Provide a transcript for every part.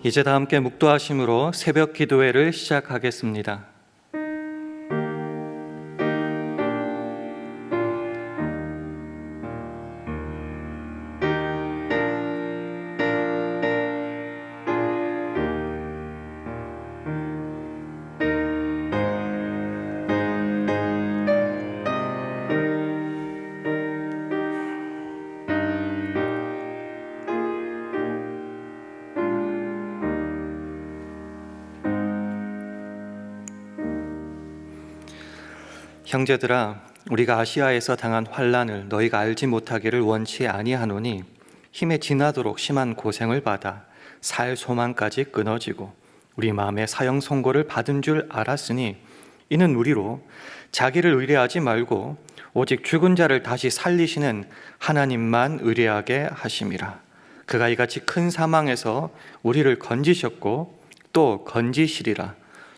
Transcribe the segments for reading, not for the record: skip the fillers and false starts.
이제 다 함께 묵도하심으로 새벽 기도회를 시작하겠습니다. 형제들아, 우리가 아시아에서 당한 환난을 너희가 알지 못하기를 원치 아니하노니 힘에 지나도록 심한 고생을 받아 살 소망까지 끊어지고 우리 마음에 사형 선고를 받은 줄 알았으니 이는 우리로 자기를 의뢰하지 말고 오직 죽은 자를 다시 살리시는 하나님만 의뢰하게 하심이라. 그가 이같이 큰 사망에서 우리를 건지셨고 또 건지시리라.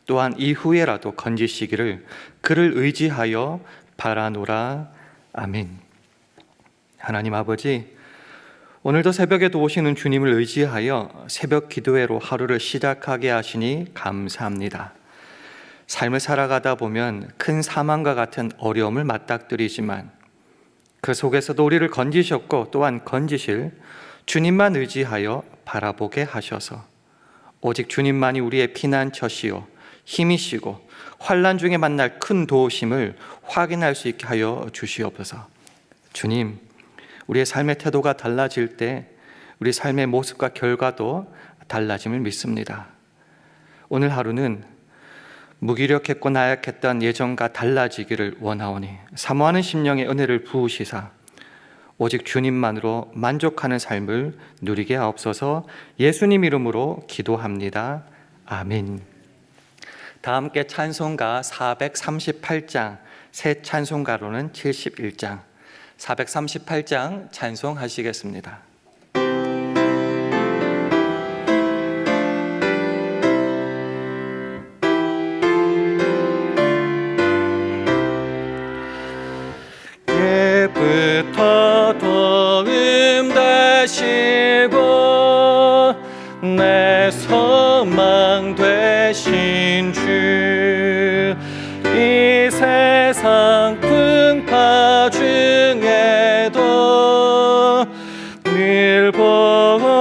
또한 이후에라도 건지시기를 그를 의지하여 바라노라. 아멘. 하나님 아버지, 오늘도 새벽에도 오시는 주님을 의지하여 새벽 기도회로 하루를 시작하게 하시니 감사합니다. 삶을 살아가다 보면 큰 사망과 같은 어려움을 맞닥뜨리지만 그 속에서도 우리를 건지셨고 또한 건지실 주님만 의지하여 바라보게 하셔서 오직 주님만이 우리의 피난처시요 힘이시고 환난 중에 만날 큰 도우심을 확인할 수 있게 하여 주시옵소서. 주님, 우리의 삶의 태도가 달라질 때 우리 삶의 모습과 결과도 달라짐을 믿습니다. 오늘 하루는 무기력했고 나약했던 예전과 달라지기를 원하오니 사모하는 심령의 은혜를 부으시사 오직 주님만으로 만족하는 삶을 누리게 하옵소서. 예수님 이름으로 기도합니다. 아멘. 다 함께 찬송가 438장, 새 찬송가로는 71장, 438장 찬송하시겠습니다. 예부터 도움 되시고 내 소망 되신 주, 이 세상 풍파 중에도 늘 보호하시리.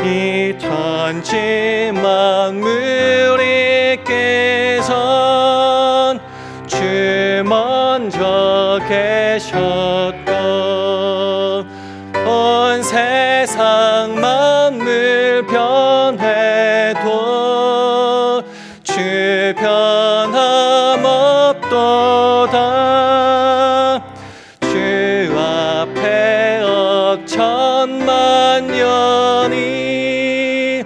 이 천지 만물 있기 전 주 먼저 계셨고 온 세상 만물 변해도 주 변함없도다. 주 앞에 억천만 년이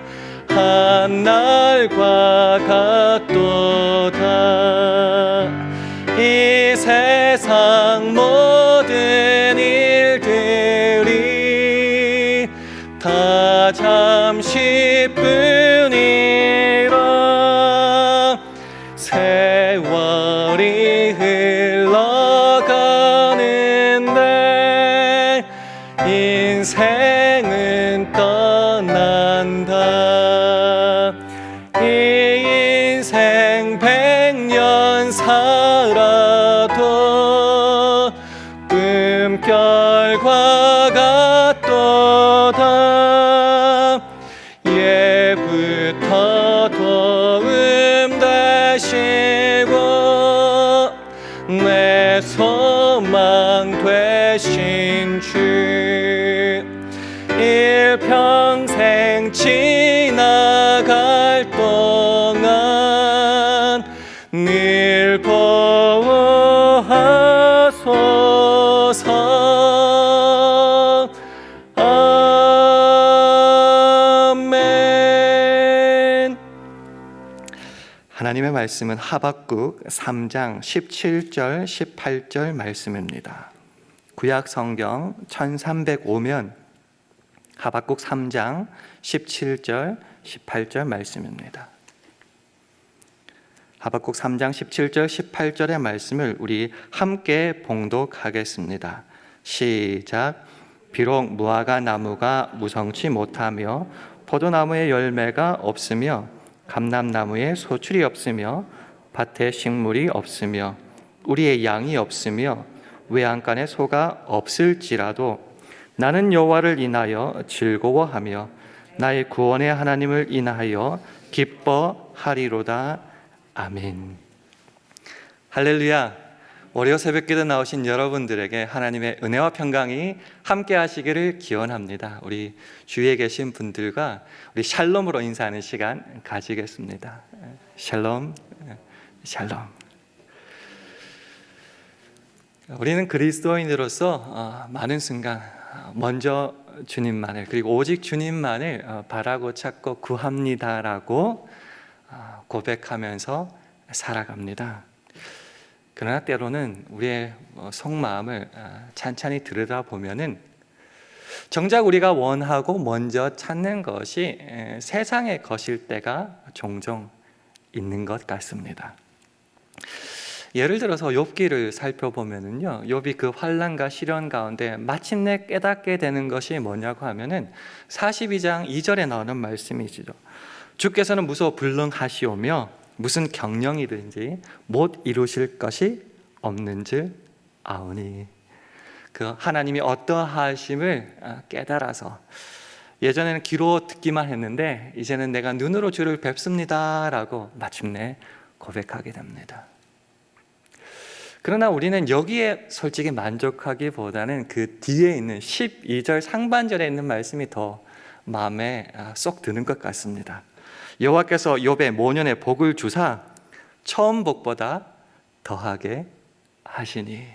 한날과 같도다. 이 세상 모든 일들이 다 잠시뿐이라. 세월이 흘러가는데 인생은 떠난다. 이 인생 100년 살아도 꿈결과 같도다. 예부터 도움 되시고 내 소망 되신 주, 일평생 지나갈 동안 늘 보호하소서. 아멘. 하나님의 말씀은 하박국 3장 17절 18절 말씀입니다. 구약 성경 1305면 하박국 3장 17절 18절 말씀입니다. 하박국 3장 17절 18절의 말씀을 우리 함께 봉독하겠습니다. 시작. 비록 무화과 나무가 무성치 못하며 포도나무의 열매가 없으며 감람나무에 소출이 없으며 밭에 식물이 없으며 우리의 양이 없으며 외양간에 소가 없을지라도 나는 여호와를 인하여 즐거워하며 나의 구원의 하나님을 인하여 기뻐하리로다. 아멘. 할렐루야. 월요 새벽기도 나오신 여러분들에게 하나님의 은혜와 평강이 함께 하시기를 기원합니다. 우리 주위에 계신 분들과 우리 샬롬으로 인사하는 시간 가지겠습니다. 샬롬, 샬롬. 우리는 그리스도인으로서 많은 순간 먼저 주님만을, 그리고 오직 주님만을 바라고 찾고 구합니다라고 고백하면서 살아갑니다. 그러나 때로는 우리의 속마음을 찬찬히 들여다보면은 정작 우리가 원하고 먼저 찾는 것이 세상의 것일 때가 종종 있는 것 같습니다. 예를 들어서 욥기를 살펴보면은요, 욥이 그 환난과 시련 가운데 마침내 깨닫게 되는 것이 뭐냐고 하면은 42장 2절에 나오는 말씀이죠. 주께서는 무서워 불능하시오며 무슨 경영이든지 못 이루실 것이 없는 줄 아오니. 그 하나님이 어떠하심을 깨달아서 예전에는 귀로 듣기만 했는데 이제는 내가 눈으로 주를 뵙습니다 라고 마침내 고백하게 됩니다. 그러나 우리는 여기에 솔직히 만족하기보다는 그 뒤에 있는 12절 상반절에 있는 말씀이 더 마음에 쏙 드는 것 같습니다. 여호와께서 욥의 모년의 복을 주사 처음 복보다 더하게 하시니.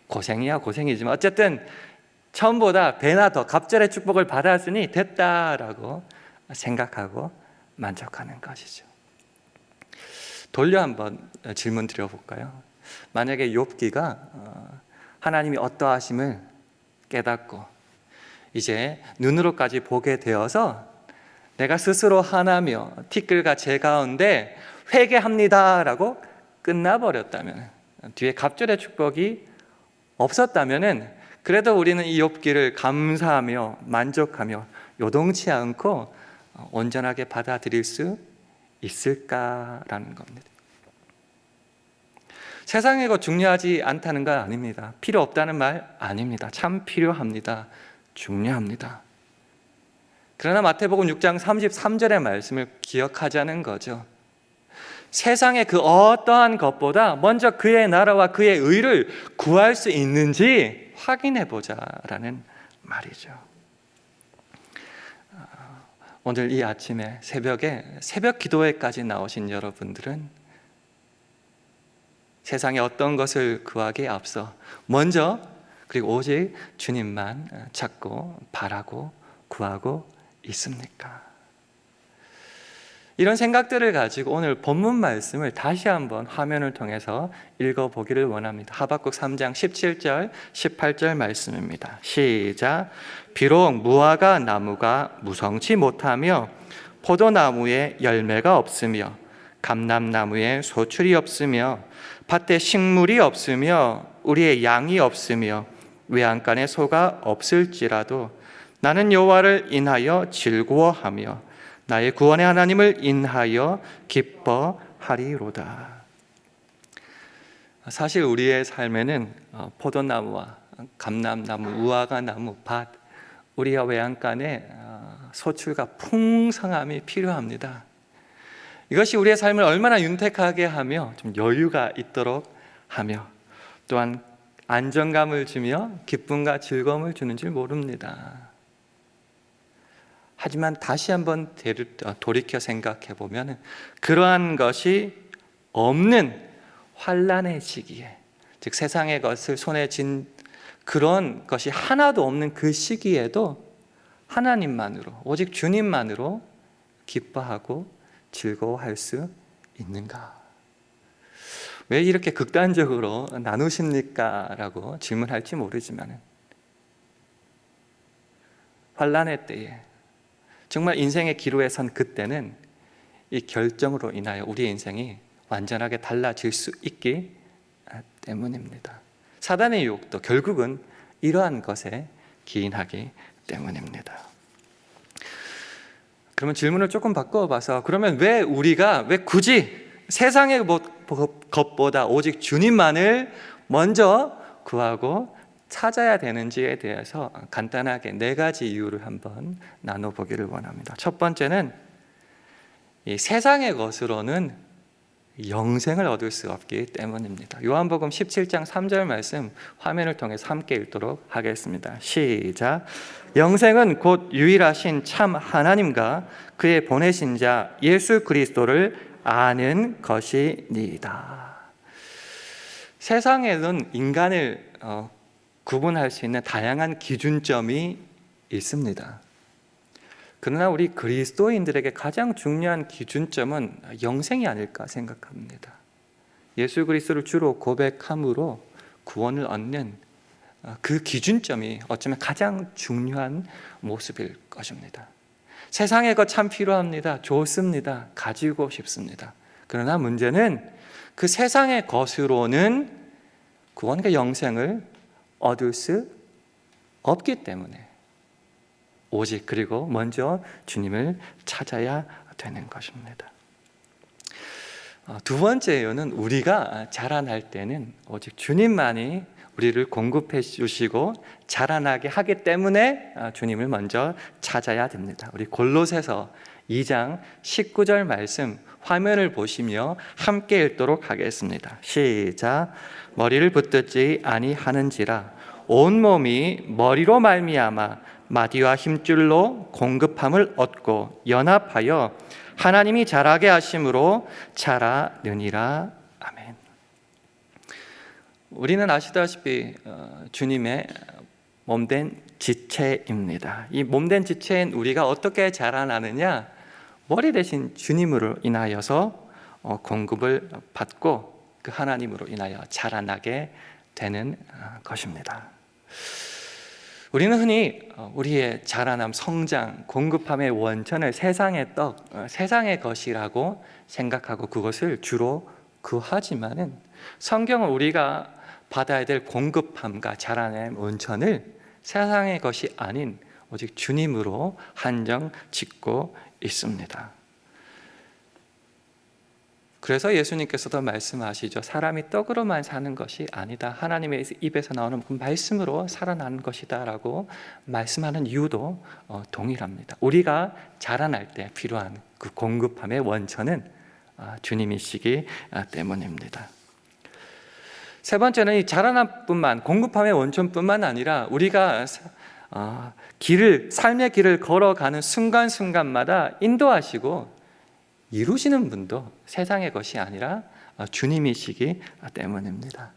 고생이야 고생이지만 어쨌든 처음보다 배나 더 갑절의 축복을 받았으니 됐다라고 생각하고 만족하는 것이죠. 돌려 한번 질문 드려볼까요? 만약에 욥기가 하나님이 어떠하심을 깨닫고 이제 눈으로까지 보게 되어서 내가 스스로 하나며 티끌과 재 가운데 회개합니다라고 끝나버렸다면, 뒤에 갑절의 축복이 없었다면 그래도 우리는 이 욥기를 감사하며 만족하며 요동치 않고 온전하게 받아들일 수 있을까라는 겁니다. 세상에 거 중요하지 않다는 건 아닙니다. 필요 없다는 말 아닙니다. 참 필요합니다. 중요합니다. 그러나 마태복음 6장 33절의 말씀을 기억하자는 거죠. 세상의 그 어떠한 것보다 먼저 그의 나라와 그의 의를 구할 수 있는지 확인해 보자라는 말이죠. 오늘 이 아침에 새벽에 새벽 기도회까지 나오신 여러분들은 세상에 어떤 것을 구하기에 앞서 먼저 그리고 오직 주님만 찾고 바라고 구하고 있습니까? 이런 생각들을 가지고 오늘 본문 말씀을 다시 한번 화면을 통해서 읽어보기를 원합니다. 하박국 3장 17절 18절 말씀입니다. 시작. 비록 무화과 나무가 무성치 못하며 포도나무에 열매가 없으며 감람나무에 소출이 없으며 밭에 식물이 없으며 우리의 양이 없으며 외양간에 소가 없을지라도 나는 여호와를 인하여 즐거워하며 나의 구원의 하나님을 인하여 기뻐하리로다. 사실 우리의 삶에는 포도나무와 감람나무, 무화과나무, 밭, 우리의 외양간에 소출과 풍성함이 필요합니다. 이것이 우리의 삶을 얼마나 윤택하게 하며 좀 여유가 있도록 하며 또한 안정감을 주며 기쁨과 즐거움을 주는지 모릅니다. 하지만 다시 한번 돌이켜 생각해 보면 그러한 것이 없는 환난의 시기에, 즉 세상의 것을 손에 쥔 그런 것이 하나도 없는 그 시기에도 하나님만으로, 오직 주님만으로 기뻐하고 즐거워할 수 있는가? 왜 이렇게 극단적으로 나누십니까? 라고 질문할지 모르지만 환난의 때에 정말 인생의 기로에 선 그때는 이 결정으로 인하여 우리의 인생이 완전하게 달라질 수 있기 때문입니다. 사단의 유혹도 결국은 이러한 것에 기인하기 때문입니다. 그러면 질문을 조금 바꿔봐서, 그러면 왜 굳이 세상의 것보다 오직 주님만을 먼저 구하고 찾아야 되는지에 대해서 간단하게 4가지 이유를 한번 나눠보기를 원합니다. 첫 번째는 이 세상의 것으로는 영생을 얻을 수 없기 때문입니다. 요한복음 17장 3절 말씀 화면을 통해서 함께 읽도록 하겠습니다. 시작. 영생은 곧 유일하신 참 하나님과 그의 보내신 자 예수 그리스도를 아는 것이니이다. 세상에는 인간을 구분할 수 있는 다양한 기준점이 있습니다. 그러나 우리 그리스도인들에게 가장 중요한 기준점은 영생이 아닐까 생각합니다. 예수 그리스도를 주로 고백함으로 구원을 얻는 그 기준점이 어쩌면 가장 중요한 모습일 것입니다. 세상의 것 참 필요합니다. 좋습니다. 가지고 싶습니다. 그러나 문제는 그 세상의 것으로는 구원과 영생을 얻을 수 없기 때문에 오직 그리고 먼저 주님을 찾아야 되는 것입니다. 두 번째 이유는 우리가 자라날 때는 오직 주님만이 우리를 공급해 주시고 자라나게 하기 때문에 주님을 먼저 찾아야 됩니다. 우리 골로새서 2장 19절 말씀 화면을 보시며 함께 읽도록 하겠습니다. 시작. 머리를 붙들지 아니하는지라 온 몸이 머리로 말미암아 마디와 힘줄로 공급함을 얻고 연합하여 하나님이 자라게 하심으로 자라느니라. 아멘. 우리는 아시다시피 주님의 몸된 지체입니다. 이 몸된 지체인 우리가 어떻게 자라나느냐? 머리 대신 주님으로 인하여서 공급을 받고 그 하나님으로 인하여 자라나게 되는 것입니다. 우리는 흔히 우리의 자라남, 성장, 공급함의 원천을 세상의 떡, 세상의 것이라고 생각하고 그것을 주로 구하지만은 성경은 우리가 받아야 될 공급함과 자라남의 원천을 세상의 것이 아닌 오직 주님으로 한정 짓고 있습니다. 그래서 예수님께서도 말씀하시죠. 사람이 떡으로만 사는 것이 아니다. 하나님의 입에서 나오는 그 말씀으로 살아나는 것이다 라고 말씀하는 이유도 동일합니다. 우리가 자라날 때 필요한 그 공급함의 원천은 주님이시기 때문입니다. 세 번째는 이 자라남뿐만, 공급함의 원천뿐만 아니라 우리가 삶의 길을 걸어가는 순간순간마다 인도하시고 이루시는 분도 세상의 것이 아니라 주님이시기 때문입니다.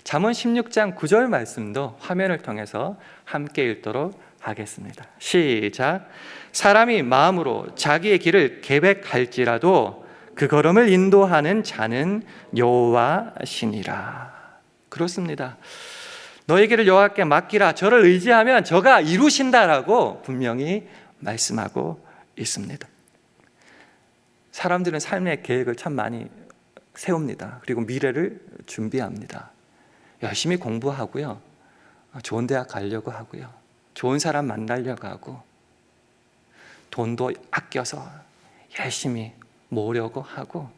잠언 16장 9절 말씀도 화면을 통해서 함께 읽도록 하겠습니다. 시작. 사람이 마음으로 자기의 길을 계획할지라도 그 걸음을 인도하는 자는 여호와시니라. 그렇습니다. 너희 길을 여호와께 맡기라. 저를 의지하면 저가 이루신다라고 분명히 말씀하고 있습니다. 사람들은 삶의 계획을 참 많이 세웁니다. 그리고 미래를 준비합니다. 열심히 공부하고요. 좋은 대학 가려고 하고요. 좋은 사람 만나려고 하고 돈도 아껴서 열심히 모으려고 하고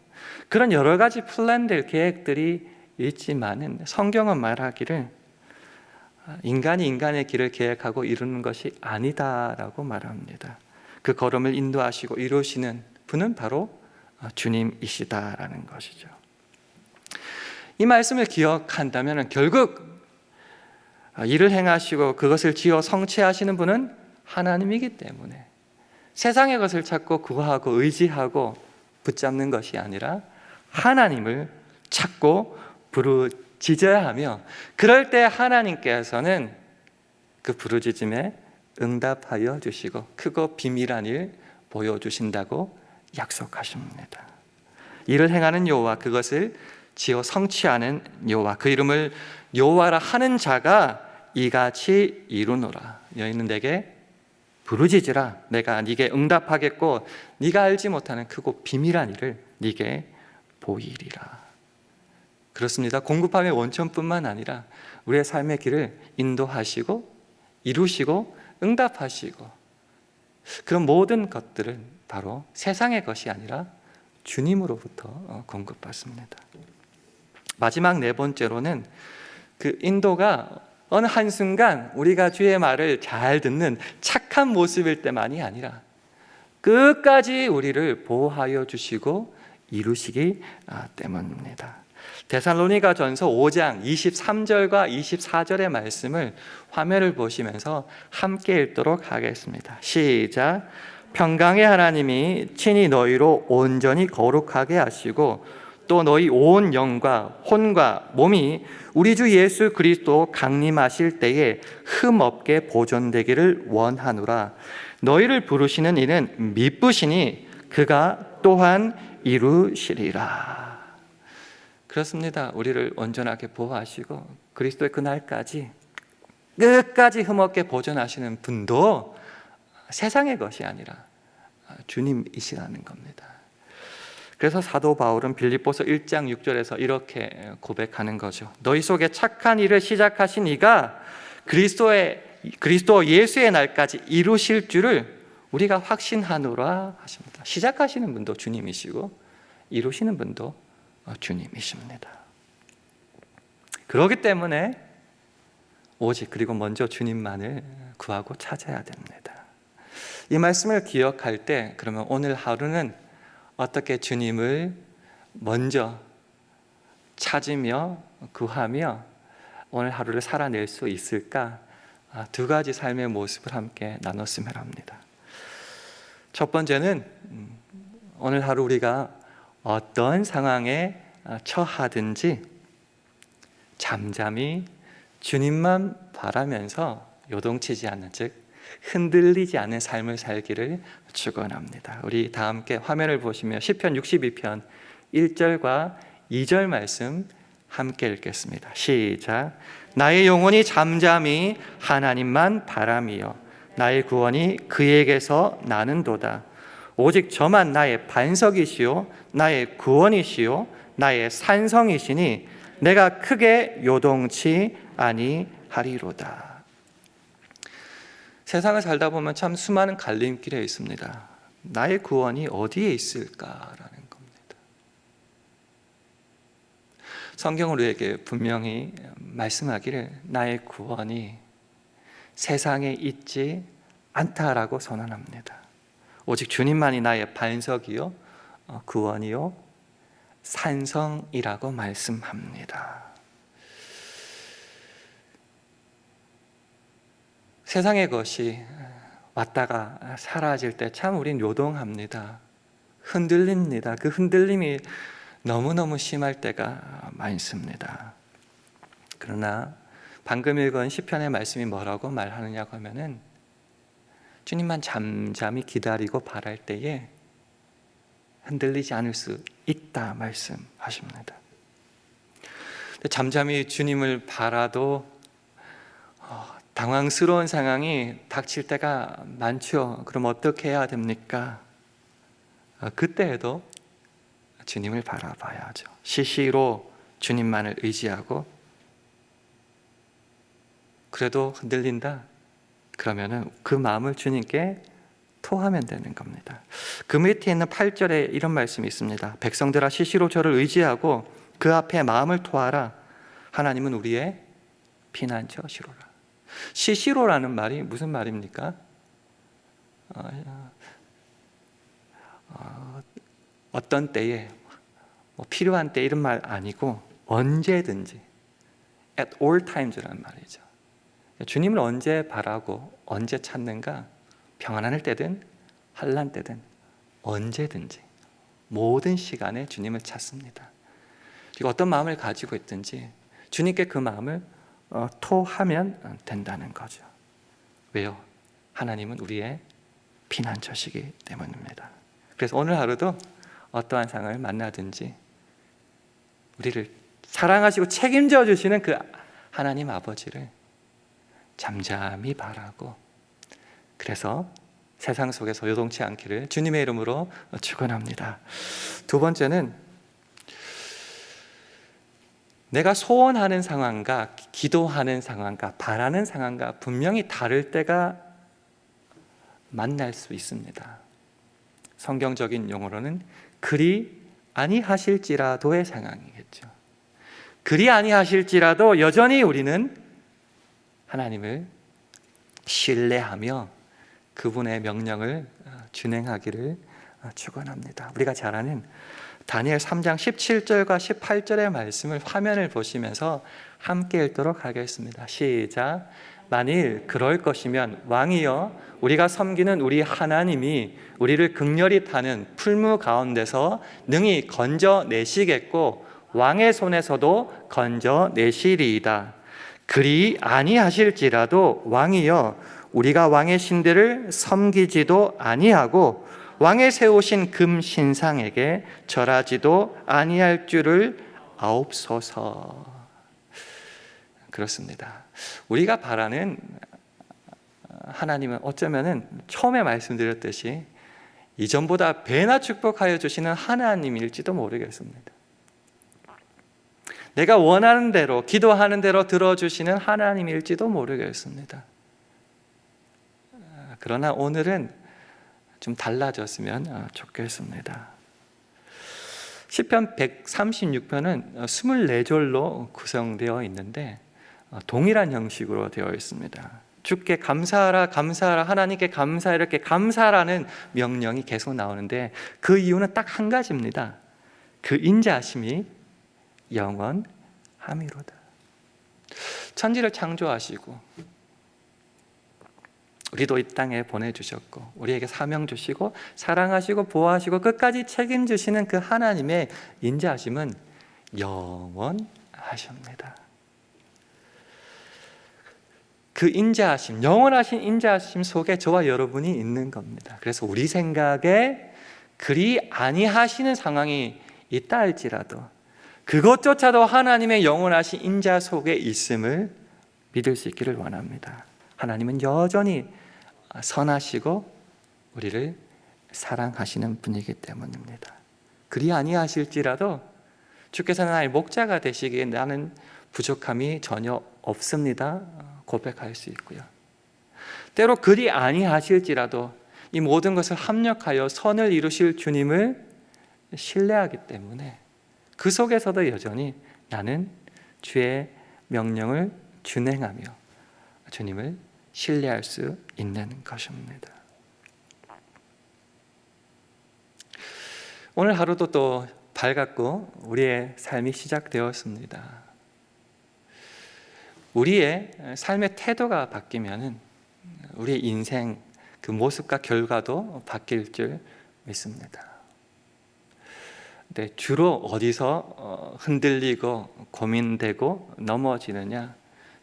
그런 여러 가지 플랜들, 계획들이 있지만은 성경은 말하기를 인간이 인간의 길을 계획하고 이루는 것이 아니다라고 말합니다. 그 걸음을 인도하시고 이루시는 분은 바로 주님이시다라는 것이죠. 이 말씀을 기억한다면 결국 일을 행하시고 그것을 지어 성취하시는 분은 하나님이기 때문에 세상의 것을 찾고 구하고 의지하고 붙잡는 것이 아니라 하나님을 찾고 부르짖어야 하며 그럴 때 하나님께서는 그 부르짖음에 응답하여 주시고 크고 비밀한 일 보여주신다고 약속하십니다. 일을 행하는 여호와, 그것을 지어 성취하는 여호와, 그 이름을 여호와라 하는 자가 이같이 이루노라. 너희는 내게 부르짖으라. 내가 네게 응답하겠고 네가 알지 못하는 크고 비밀한 일을 네게 보이리라. 그렇습니다. 공급함의 원천뿐만 아니라 우리의 삶의 길을 인도하시고 이루시고 응답하시고 그런 모든 것들은 바로 세상의 것이 아니라 주님으로부터 공급받습니다. 마지막 네 번째로는 그 인도가 어느 한순간 우리가 주의 말을 잘 듣는 착한 모습일 때만이 아니라 끝까지 우리를 보호하여 주시고 이루시기 때문입니다. 데살로니가 전서 5장 23절과 24절의 말씀을 화면을 보시면서 함께 읽도록 하겠습니다. 시작. 평강의 하나님이 친히 너희로 온전히 거룩하게 하시고 또 너희 온 영과 혼과 몸이 우리 주 예수 그리스도 강림하실 때에 흠없게 보존되기를 원하노라. 너희를 부르시는 이는 미쁘시니 그가 또한 이루시리라. 그렇습니다. 우리를 온전하게 보호하시고 그리스도의 그날까지 끝까지 흠없게 보존하시는 분도 세상의 것이 아니라 주님이시라는 겁니다. 그래서 사도 바울은 빌립보서 1장 6절에서 이렇게 고백하는 거죠. 너희 속에 착한 일을 시작하신 이가 그리스도 예수의 날까지 이루실 줄을 우리가 확신하노라 하십니다. 시작하시는 분도 주님이시고 이루시는 분도 주님이십니다. 그렇기 때문에 오직 그리고 먼저 주님만을 구하고 찾아야 됩니다. 이 말씀을 기억할 때 그러면 오늘 하루는 어떻게 주님을 먼저 찾으며 구하며 오늘 하루를 살아낼 수 있을까? 두 가지 삶의 모습을 함께 나눴으면 합니다. 첫 번째는 오늘 하루 우리가 어떤 상황에 처하든지 잠잠히 주님만 바라면서 요동치지 않는, 즉 흔들리지 않는 삶을 살기를 축원합니다. 우리 다 함께 화면을 보시며 시편 62편 1절과 2절 말씀 함께 읽겠습니다. 시작. 나의 영혼이 잠잠히 하나님만 바라미요 나의 구원이 그에게서 나는도다. 오직 저만 나의 반석이시요 나의 구원이시요 나의 산성이시니 내가 크게 요동치 아니하리로다. 세상을 살다 보면 참 수많은 갈림길에 있습니다. 나의 구원이 어디에 있을까라는 겁니다. 성경은 우리에게 분명히 말씀하기를 나의 구원이 세상에 있지 않다라고 선언합니다. 오직 주님만이 나의 반석이요 구원이요 산성이라고 말씀합니다. 세상의 것이 왔다가 사라질 때 참 우린 요동합니다. 흔들립니다. 그 흔들림이 너무너무 심할 때가 많습니다. 그러나 방금 읽은 시편의 말씀이 뭐라고 말하느냐고 하면은 주님만 잠잠히 기다리고 바랄 때에 흔들리지 않을 수 있다 말씀하십니다. 잠잠히 주님을 바라도 당황스러운 상황이 닥칠 때가 많죠. 그럼 어떻게 해야 됩니까? 그때에도 주님을 바라봐야죠. 시시로 주님만을 의지하고 그래도 흔들린다? 그러면은 그 마음을 주님께 토하면 되는 겁니다. 그 밑에 있는 8절에 이런 말씀이 있습니다. 백성들아 시시로 저를 의지하고 그 앞에 마음을 토하라. 하나님은 우리의 피난처시로라. 시시로라는 말이 무슨 말입니까? 어떤 때에 필요한 때 이런 말 아니고 언제든지 at all times라는 말이죠. 주님을 언제 바라고 언제 찾는가? 평안할 때든 환난 때든 언제든지 모든 시간에 주님을 찾습니다. 그리고 어떤 마음을 가지고 있든지 주님께 그 마음을 토하면 된다는 거죠. 왜요? 하나님은 우리의 피난처시기 때문입니다. 그래서 오늘 하루도 어떠한 상황을 만나든지 우리를 사랑하시고 책임져 주시는 그 하나님 아버지를 잠잠히 바라고 그래서 세상 속에서 요동치 않기를 주님의 이름으로 축원합니다. 두 번째는 내가 소원하는 상황과 기도하는 상황과 바라는 상황과 분명히 다를 때가 만날 수 있습니다. 성경적인 용어로는 그리 아니하실지라도의 상황이겠죠. 그리 아니하실지라도 여전히 우리는 하나님을 신뢰하며 그분의 명령을 준행하기를 축원합니다. 우리가 잘 아는 다니엘 3장 17절과 18절의 말씀을 화면을 보시면서 함께 읽도록 하겠습니다. 시작. 만일 그럴 것이면 왕이여 우리가 섬기는 우리 하나님이 우리를 극렬히 타는 풀무 가운데서 능히 건져내시겠고 왕의 손에서도 건져내시리이다. 그리 아니하실지라도 왕이여 우리가 왕의 신들을 섬기지도 아니하고 왕의 세우신 금 신상에게 절하지도 아니할 줄을 아옵소서. 그렇습니다. 우리가 바라는 하나님은 어쩌면은 처음에 말씀드렸듯이 이전보다 배나 축복하여 주시는 하나님일지도 모르겠습니다. 내가 원하는 대로 기도하는 대로 들어주시는 하나님일지도 모르겠습니다. 그러나 오늘은 좀 달라졌으면 좋겠습니다. 시편 136편은 24절로 구성되어 있는데 동일한 형식으로 되어 있습니다. 주께 감사하라 감사하라 하나님께 감사 이렇게 감사라는 명령이 계속 나오는데 그 이유는 딱 한 가지입니다. 그 인자하심이 영원함이로다. 천지를 창조하시고 우리도 이 땅에 보내주셨고 우리에게 사명 주시고 사랑하시고 보호하시고 끝까지 책임지시는 그 하나님의 인자하심은 영원하십니다. 그 인자하심, 영원하신 인자하심 속에 저와 여러분이 있는 겁니다. 그래서 우리 생각에 그리 아니하시는 상황이 있다 할지라도 그것조차도 하나님의 영원하신 인자 속에 있음을 믿을 수 있기를 원합니다. 하나님은 여전히 선하시고 우리를 사랑하시는 분이기 때문입니다. 그리 아니하실지라도 주께서 나의 목자가 되시기에 나는 부족함이 전혀 없습니다. 고백할 수 있고요. 때로 그리 아니하실지라도 이 모든 것을 합력하여 선을 이루실 주님을 신뢰하기 때문에 그 속에서도 여전히 나는 주의 명령을 준행하며 주님을 신뢰할 수 있는 것입니다. 오늘 하루도 또 밝았고 우리의 삶이 시작되었습니다. 우리의 삶의 태도가 바뀌면은 우리의 인생 그 모습과 결과도 바뀔 줄 믿습니다. 근데 주로 어디서 흔들리고 고민되고 넘어지느냐?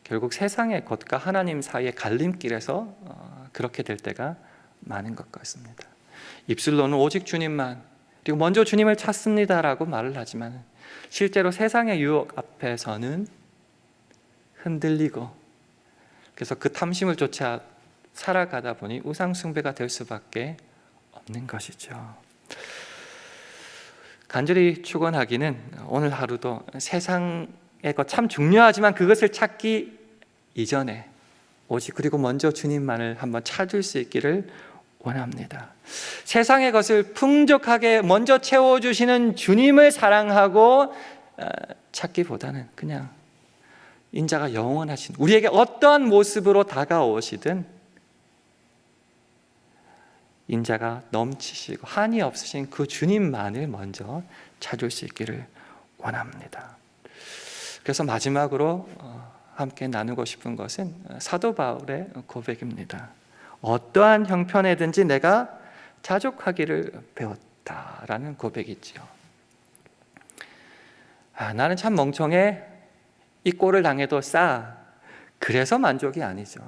결국 세상의 것과 하나님 사이의 갈림길에서 그렇게 될 때가 많은 것 같습니다. 입술로는 오직 주님만 그리고 먼저 주님을 찾습니다라고 말을 하지만 실제로 세상의 유혹 앞에서는 흔들리고 그래서 그 탐심을 쫓아 살아가다 보니 우상 숭배가 될 수밖에 없는 것이죠. 간절히 축원하기는 오늘 하루도 세상의 것 참 중요하지만 그것을 찾기 이전에 오직 그리고 먼저 주님만을 한번 찾을 수 있기를 원합니다. 세상의 것을 풍족하게 먼저 채워주시는 주님을 사랑하고 찾기보다는 그냥 인자가 영원하신 우리에게 어떠한 모습으로 다가오시든 인자가 넘치시고 한이 없으신 그 주님만을 먼저 찾을 수 있기를 원합니다. 그래서 마지막으로 함께 나누고 싶은 것은 사도 바울의 고백입니다. 어떠한 형편에든지 내가 자족하기를 배웠다라는 고백이지요. 나는 참 멍청해. 이 꼴을 당해도 싸. 그래서 만족이 아니죠.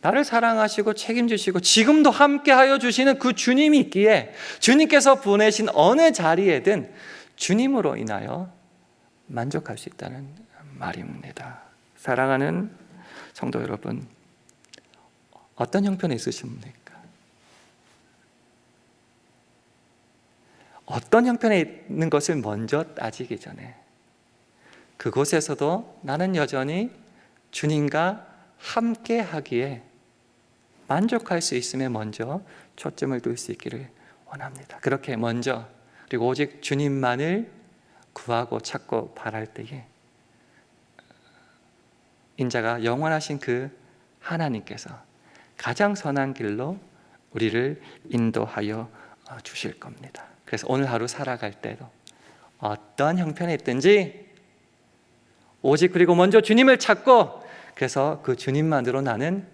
나를 사랑하시고 책임지시고 지금도 함께하여 주시는 그 주님이 있기에 주님께서 보내신 어느 자리에든 주님으로 인하여 만족할 수 있다는 말입니다. 사랑하는 성도 여러분, 어떤 형편에 있으십니까? 어떤 형편에 있는 것을 먼저 따지기 전에 그곳에서도 나는 여전히 주님과 함께 하기에 만족할 수 있음에 먼저 초점을 둘 수 있기를 원합니다. 그렇게 먼저, 그리고 오직 주님만을 구하고 찾고 바랄 때에 인자가 영원하신 그 하나님께서 가장 선한 길로 우리를 인도하여 주실 겁니다. 그래서 오늘 하루 살아갈 때도 어떤 형편에 있든지 오직 그리고 먼저 주님을 찾고, 그래서 그 주님만으로 나는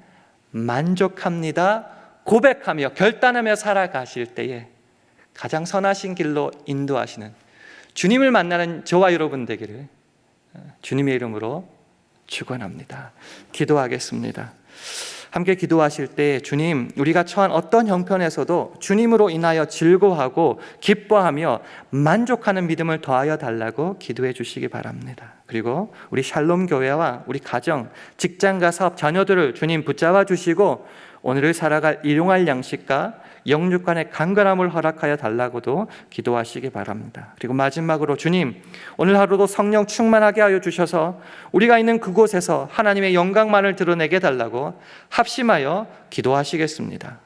만족합니다 고백하며 결단하며 살아가실 때에 가장 선하신 길로 인도하시는 주님을 만나는 저와 여러분 되기를 주님의 이름으로 축원합니다. 기도하겠습니다. 함께 기도하실 때 주님, 우리가 처한 어떤 형편에서도 주님으로 인하여 즐거워하고 기뻐하며 만족하는 믿음을 더하여 달라고 기도해 주시기 바랍니다. 그리고 우리 샬롬 교회와 우리 가정, 직장과 사업, 자녀들을 주님 붙잡아 주시고 오늘을 살아갈 일용할 양식과 영육간의 강건함을 허락하여 달라고도 기도하시기 바랍니다. 그리고 마지막으로 주님, 오늘 하루도 성령 충만하게 하여 주셔서 우리가 있는 그곳에서 하나님의 영광만을 드러내게 달라고 합심하여 기도하시겠습니다.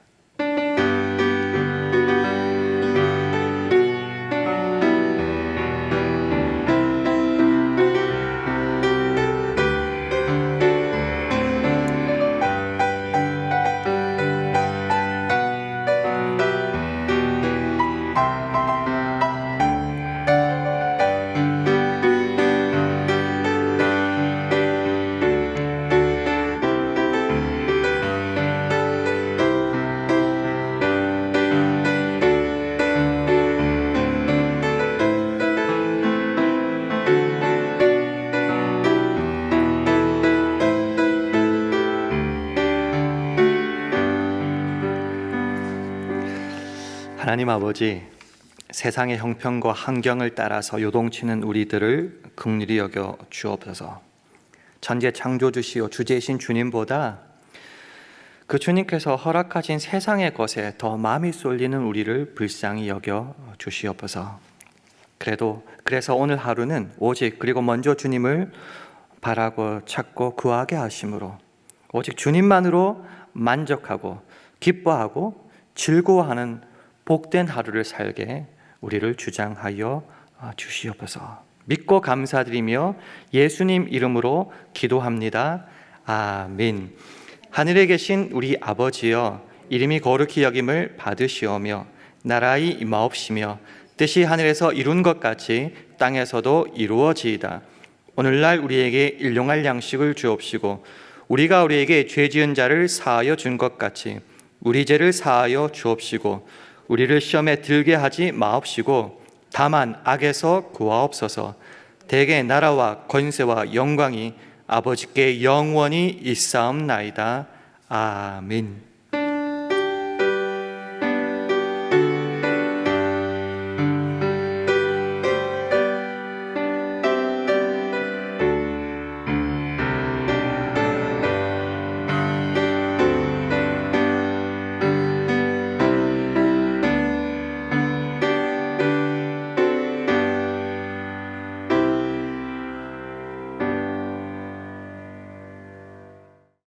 하나님 아버지, 세상의 형편과 환경을 따라서 요동치는 우리들을 긍휼히 여겨 주옵소서. 천재 창조주시오 주제이신 주님보다 그 주님께서 허락하신 세상의 것에 더 마음이 쏠리는 우리를 불쌍히 여겨 주시옵소서. 그래서 오늘 하루는 오직 그리고 먼저 주님을 바라고 찾고 구하게 하심으로 오직 주님만으로 만족하고 기뻐하고 즐거워하는 복된 하루를 살게 우리를 주장하여 주시옵소서. 믿고 감사드리며 예수님 이름으로 기도합니다. 아멘. 하늘에 계신 우리 아버지여, 이름이 거룩히 여김을 받으시오며 나라의 임하옵시며 뜻이 하늘에서 이룬 것 같이 땅에서도 이루어지이다. 오늘날 우리에게 일용할 양식을 주옵시고 우리가 우리에게 죄 지은 자를 사하여 준 것 같이 우리 죄를 사하여 주옵시고 우리를 시험에 들게 하지 마옵시고 다만 악에서 구하옵소서. 대개 나라와 권세와 영광이 아버지께 영원히 있사옵나이다. 아멘.